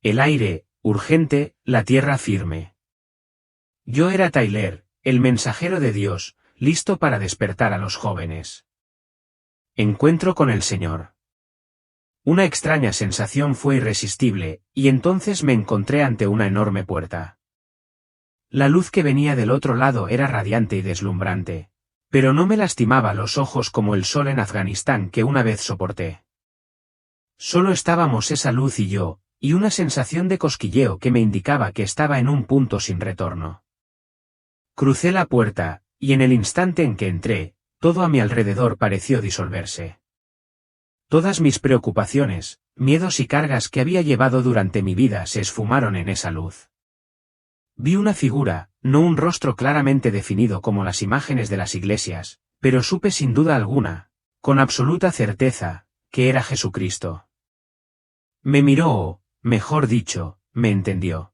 El aire, urgente, la tierra firme. Yo era Tyler, el mensajero de Dios, listo para despertar a los jóvenes. Encuentro con el Señor. Una extraña sensación fue irresistible, y entonces me encontré ante una enorme puerta. La luz que venía del otro lado era radiante y deslumbrante, pero no me lastimaba los ojos como el sol en Afganistán que una vez soporté. Solo estábamos esa luz y yo, y una sensación de cosquilleo que me indicaba que estaba en un punto sin retorno. Crucé la puerta, y en el instante en que entré, todo a mi alrededor pareció disolverse. Todas mis preocupaciones, miedos y cargas que había llevado durante mi vida se esfumaron en esa luz. Vi una figura, no un rostro claramente definido como las imágenes de las iglesias, pero supe sin duda alguna, con absoluta certeza, que era Jesucristo. Me miró o, mejor dicho, me entendió.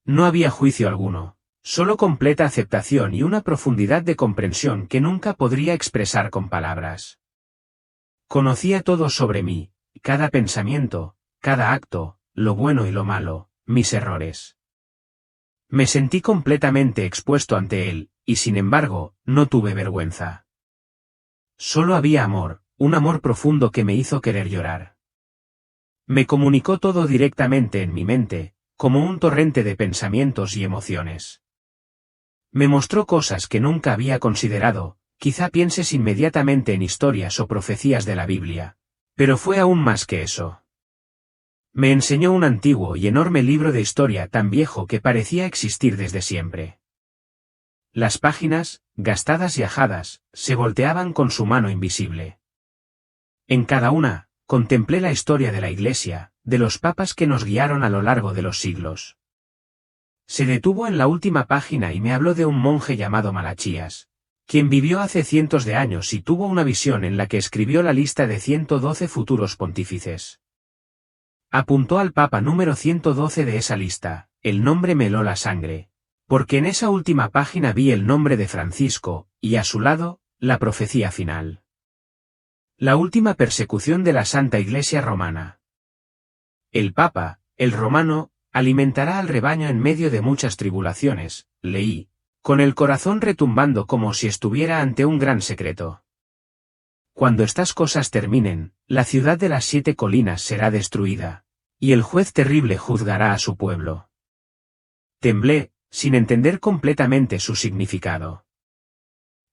No había juicio alguno, solo completa aceptación y una profundidad de comprensión que nunca podría expresar con palabras. Conocía todo sobre mí, cada pensamiento, cada acto, lo bueno y lo malo, mis errores. Me sentí completamente expuesto ante él, y sin embargo, no tuve vergüenza. Solo había amor, un amor profundo que me hizo querer llorar. Me comunicó todo directamente en mi mente, como un torrente de pensamientos y emociones. Me mostró cosas que nunca había considerado, quizá pienses inmediatamente en historias o profecías de la Biblia, pero fue aún más que eso. Me enseñó un antiguo y enorme libro de historia tan viejo que parecía existir desde siempre. Las páginas, gastadas y ajadas, se volteaban con su mano invisible. En cada una, contemplé la historia de la Iglesia, de los papas que nos guiaron a lo largo de los siglos. Se detuvo en la última página y me habló de un monje llamado Malachías, quien vivió hace cientos de años y tuvo una visión en la que escribió la lista de 112 futuros pontífices. Apuntó al Papa número 112 de esa lista, el nombre me heló la sangre, porque en esa última página vi el nombre de Francisco, y a su lado, la profecía final. La última persecución de la Santa Iglesia Romana. El Papa, el romano, alimentará al rebaño en medio de muchas tribulaciones, leí, con el corazón retumbando como si estuviera ante un gran secreto. Cuando estas cosas terminen, la ciudad de las 7 colinas será destruida, y el juez terrible juzgará a su pueblo. Temblé, sin entender completamente su significado.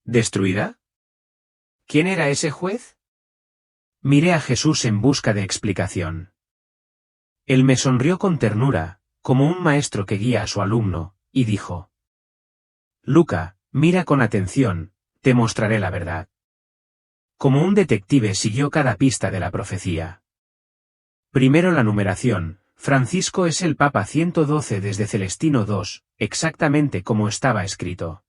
¿Destruida? ¿Quién era ese juez? Miré a Jesús en busca de explicación. Él me sonrió con ternura, como un maestro que guía a su alumno, y dijo: Luca, mira con atención, te mostraré la verdad. Como un detective siguió cada pista de la profecía. Primero la numeración, Francisco es el Papa 112 desde Celestino II, exactamente como estaba escrito.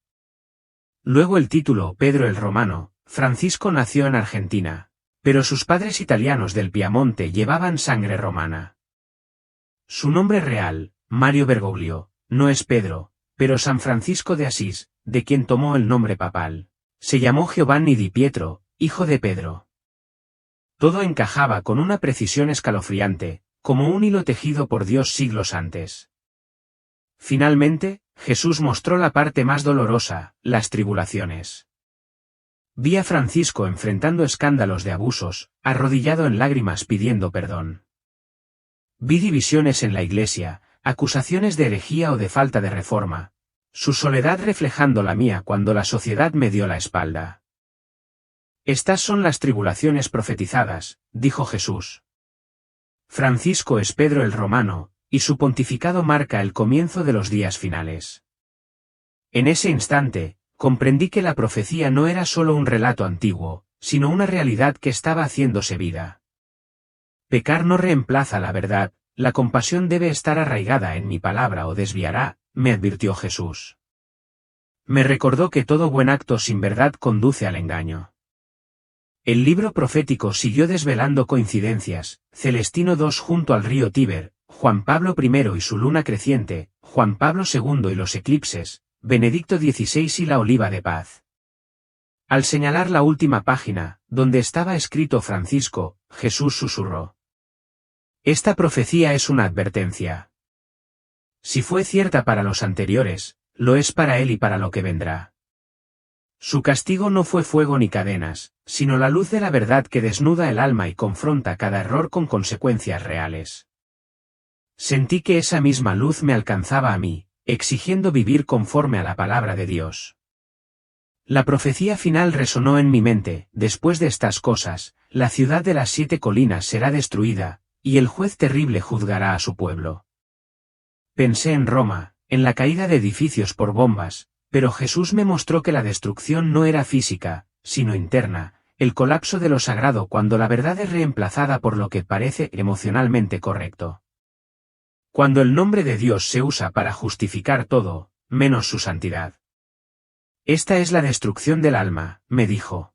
Luego el título, Pedro el Romano, Francisco nació en Argentina, pero sus padres italianos del Piamonte llevaban sangre romana. Su nombre real, Mario Bergoglio, no es Pedro, pero San Francisco de Asís, de quien tomó el nombre papal, se llamó Giovanni di Pietro, hijo de Pedro. Todo encajaba con una precisión escalofriante, como un hilo tejido por Dios siglos antes. Finalmente, Jesús mostró la parte más dolorosa, las tribulaciones. Vi a Francisco enfrentando escándalos de abusos, arrodillado en lágrimas pidiendo perdón. Vi divisiones en la Iglesia, acusaciones de herejía o de falta de reforma, su soledad reflejando la mía cuando la sociedad me dio la espalda. Estas son las tribulaciones profetizadas, dijo Jesús. Francisco es Pedro el Romano, y su pontificado marca el comienzo de los días finales. En ese instante, comprendí que la profecía no era solo un relato antiguo, sino una realidad que estaba haciéndose vida. Pecar no reemplaza la verdad, la compasión debe estar arraigada en mi palabra o desviará, me advirtió Jesús. Me recordó que todo buen acto sin verdad conduce al engaño. El libro profético siguió desvelando coincidencias, Celestino II junto al río Tíber, Juan Pablo I y su luna creciente, Juan Pablo II y los eclipses, Benedicto XVI y la oliva de paz. Al señalar la última página, donde estaba escrito Francisco, Jesús susurró: Esta profecía es una advertencia. Si fue cierta para los anteriores, lo es para él y para lo que vendrá. Su castigo no fue fuego ni cadenas, sino la luz de la verdad que desnuda el alma y confronta cada error con consecuencias reales. Sentí que esa misma luz me alcanzaba a mí, exigiendo vivir conforme a la palabra de Dios. La profecía final resonó en mi mente: después de estas cosas, la ciudad de las 7 colinas será destruida, y el juez terrible juzgará a su pueblo. Pensé en Roma, en la caída de edificios por bombas, pero Jesús me mostró que la destrucción no era física, sino interna, el colapso de lo sagrado cuando la verdad es reemplazada por lo que parece emocionalmente correcto. Cuando el nombre de Dios se usa para justificar todo, menos su santidad. Esta es la destrucción del alma, me dijo.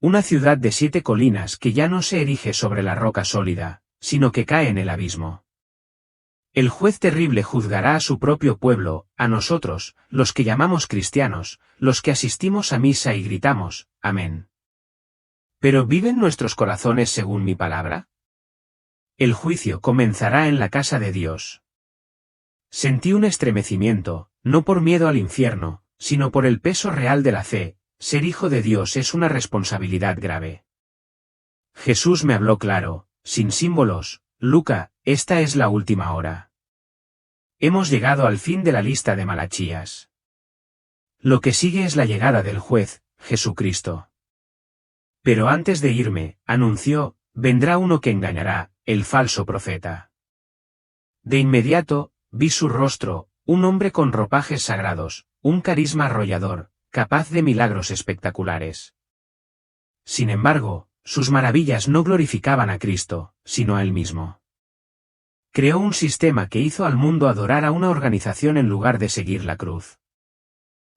Una ciudad de 7 colinas que ya no se erige sobre la roca sólida, sino que cae en el abismo. El juez terrible juzgará a su propio pueblo, a nosotros, los que llamamos cristianos, los que asistimos a misa y gritamos, amén. ¿Pero viven nuestros corazones según mi palabra? El juicio comenzará en la casa de Dios. Sentí un estremecimiento, no por miedo al infierno, sino por el peso real de la fe. Ser hijo de Dios es una responsabilidad grave. Jesús me habló claro, sin símbolos: Luca, esta es la última hora. Hemos llegado al fin de la lista de Malaquías. Lo que sigue es la llegada del juez, Jesucristo. Pero antes de irme, anunció: vendrá uno que engañará, el falso profeta. De inmediato, vi su rostro, un hombre con ropajes sagrados, un carisma arrollador, capaz de milagros espectaculares. Sin embargo, sus maravillas no glorificaban a Cristo, sino a él mismo. Creó un sistema que hizo al mundo adorar a una organización en lugar de seguir la cruz.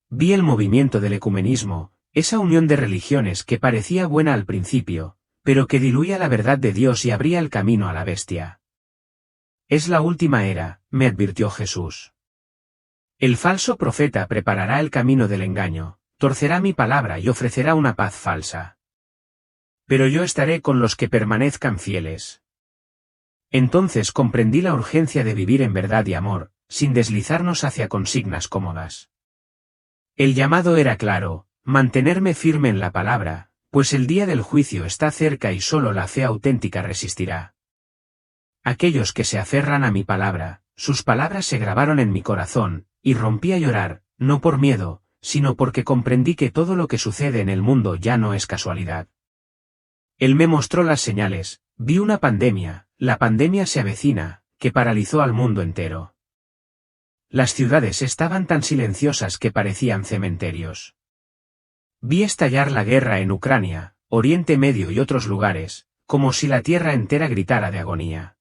Vi el movimiento del ecumenismo, esa unión de religiones que parecía buena al principio, pero que diluía la verdad de Dios y abría el camino a la bestia. Es la última era, me advirtió Jesús. El falso profeta preparará el camino del engaño, torcerá mi palabra y ofrecerá una paz falsa. Pero yo estaré con los que permanezcan fieles. Entonces comprendí la urgencia de vivir en verdad y amor, sin deslizarnos hacia consignas cómodas. El llamado era claro: mantenerme firme en la palabra, pues el día del juicio está cerca y solo la fe auténtica resistirá. Aquellos que se aferran a mi palabra, sus palabras se grabaron en mi corazón, y rompí a llorar, no por miedo, sino porque comprendí que todo lo que sucede en el mundo ya no es casualidad. Él me mostró las señales: vi una pandemia, la pandemia se avecina, que paralizó al mundo entero. Las ciudades estaban tan silenciosas que parecían cementerios. Vi estallar la guerra en Ucrania, Oriente Medio y otros lugares, como si la tierra entera gritara de agonía.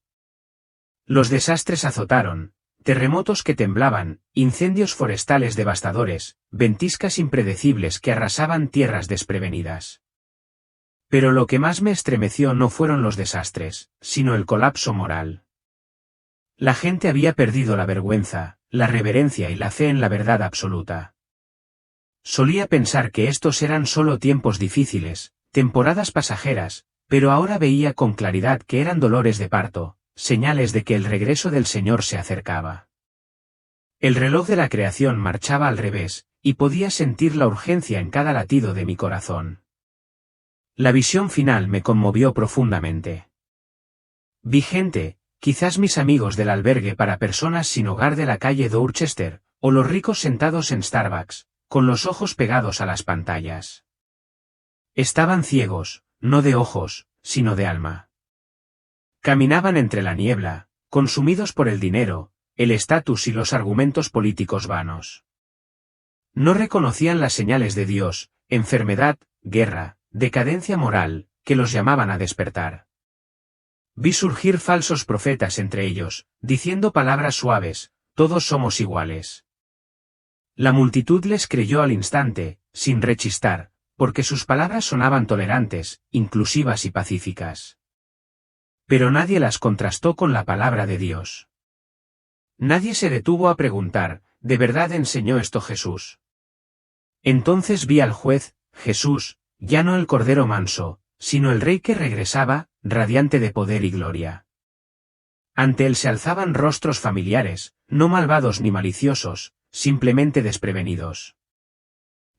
Los desastres azotaron: terremotos que temblaban, incendios forestales devastadores, ventiscas impredecibles que arrasaban tierras desprevenidas. Pero lo que más me estremeció no fueron los desastres, sino el colapso moral. La gente había perdido la vergüenza, la reverencia y la fe en la verdad absoluta. Solía pensar que estos eran solo tiempos difíciles, temporadas pasajeras, pero ahora veía con claridad que eran dolores de parto, señales de que el regreso del Señor se acercaba. El reloj de la creación marchaba al revés, y podía sentir la urgencia en cada latido de mi corazón. La visión final me conmovió profundamente. Vi gente, quizás mis amigos del albergue para personas sin hogar de la calle Dorchester, o los ricos sentados en Starbucks, con los ojos pegados a las pantallas. Estaban ciegos, no de ojos, sino de alma. Caminaban entre la niebla, consumidos por el dinero, el estatus y los argumentos políticos vanos. No reconocían las señales de Dios: enfermedad, guerra, decadencia moral, que los llamaban a despertar. Vi surgir falsos profetas entre ellos, diciendo palabras suaves: todos somos iguales. La multitud les creyó al instante, sin rechistar, porque sus palabras sonaban tolerantes, inclusivas y pacíficas. Pero nadie las contrastó con la palabra de Dios. Nadie se detuvo a preguntar: ¿de verdad enseñó esto Jesús? Entonces vi al juez, Jesús, ya no el cordero manso, sino el rey que regresaba, radiante de poder y gloria. Ante él se alzaban rostros familiares, no malvados ni maliciosos, simplemente desprevenidos.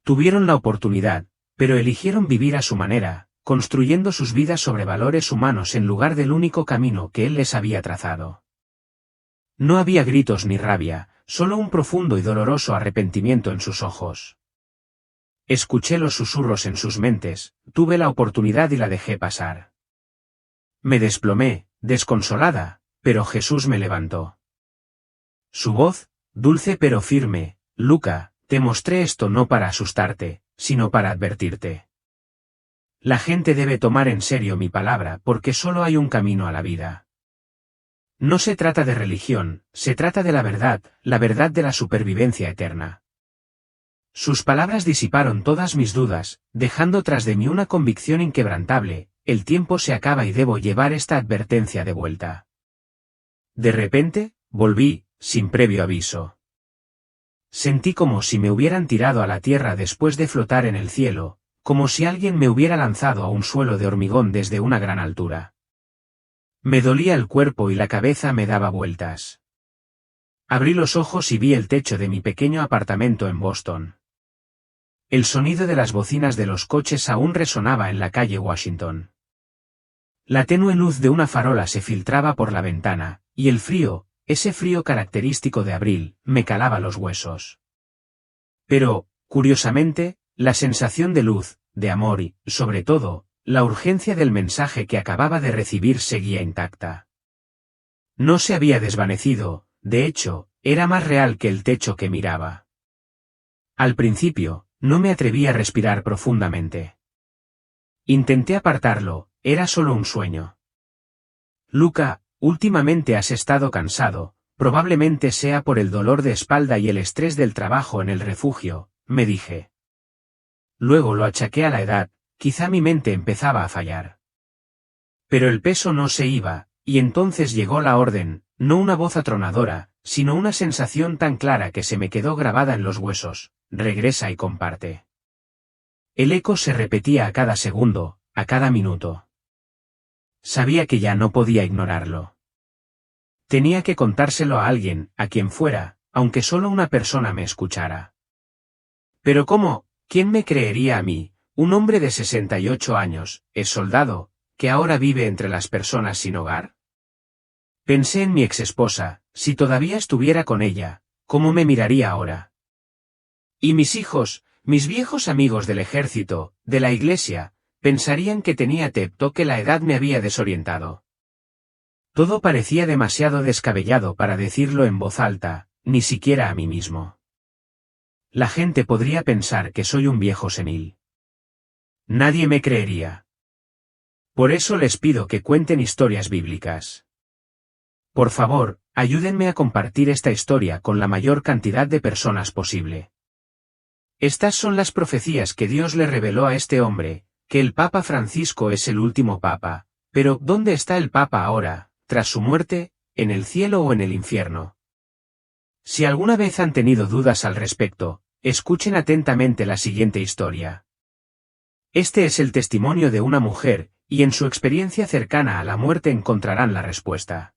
Tuvieron la oportunidad, pero eligieron vivir a su manera, construyendo sus vidas sobre valores humanos en lugar del único camino que él les había trazado. No había gritos ni rabia, solo un profundo y doloroso arrepentimiento en sus ojos. Escuché los susurros en sus mentes, tuve la oportunidad y la dejé pasar. Me desplomé, desconsolada, pero Jesús me levantó. Su voz, dulce pero firme: Luca, te mostré esto no para asustarte, sino para advertirte. La gente debe tomar en serio mi palabra porque solo hay un camino a la vida. No se trata de religión, se trata de la verdad de la supervivencia eterna. Sus palabras disiparon todas mis dudas, dejando tras de mí una convicción inquebrantable: el tiempo se acaba y debo llevar esta advertencia de vuelta. De repente, volví, sin previo aviso. Sentí como si me hubieran tirado a la tierra después de flotar en el cielo, como si alguien me hubiera lanzado a un suelo de hormigón desde una gran altura. Me dolía el cuerpo y la cabeza me daba vueltas. Abrí los ojos y vi el techo de mi pequeño apartamento en Boston. El sonido de las bocinas de los coches aún resonaba en la calle Washington. La tenue luz de una farola se filtraba por la ventana, y el frío, ese frío característico de abril, me calaba los huesos. Pero, curiosamente, la sensación de luz, de amor y, sobre todo, la urgencia del mensaje que acababa de recibir seguía intacta. No se había desvanecido, de hecho, era más real que el techo que miraba. Al principio, no me atreví a respirar profundamente. Intenté apartarlo, era solo un sueño. Luca, últimamente has estado cansado, probablemente sea por el dolor de espalda y el estrés del trabajo en el refugio, me dije. Luego lo achaqué a la edad, quizá mi mente empezaba a fallar. Pero el peso no se iba, y entonces llegó la orden, no una voz atronadora, sino una sensación tan clara que se me quedó grabada en los huesos: regresa y comparte. El eco se repetía a cada segundo, a cada minuto. Sabía que ya no podía ignorarlo. Tenía que contárselo a alguien, a quien fuera, aunque solo una persona me escuchara. Pero ¿cómo? ¿Quién me creería a mí, un hombre de 68 años, ex soldado, que ahora vive entre las personas sin hogar? Pensé en mi exesposa: si todavía estuviera con ella, ¿cómo me miraría ahora? Y mis hijos, mis viejos amigos del ejército, de la iglesia, pensarían que tenía TEP, que la edad me había desorientado. Todo parecía demasiado descabellado para decirlo en voz alta, ni siquiera a mí mismo. La gente podría pensar que soy un viejo senil. Nadie me creería. Por eso les pido que cuenten historias bíblicas. Por favor, ayúdenme a compartir esta historia con la mayor cantidad de personas posible. Estas son las profecías que Dios le reveló a este hombre, que el Papa Francisco es el último Papa, pero ¿dónde está el Papa ahora, tras su muerte, en el cielo o en el infierno? Si alguna vez han tenido dudas al respecto, escuchen atentamente la siguiente historia. Este es el testimonio de una mujer, y en su experiencia cercana a la muerte encontrarán la respuesta.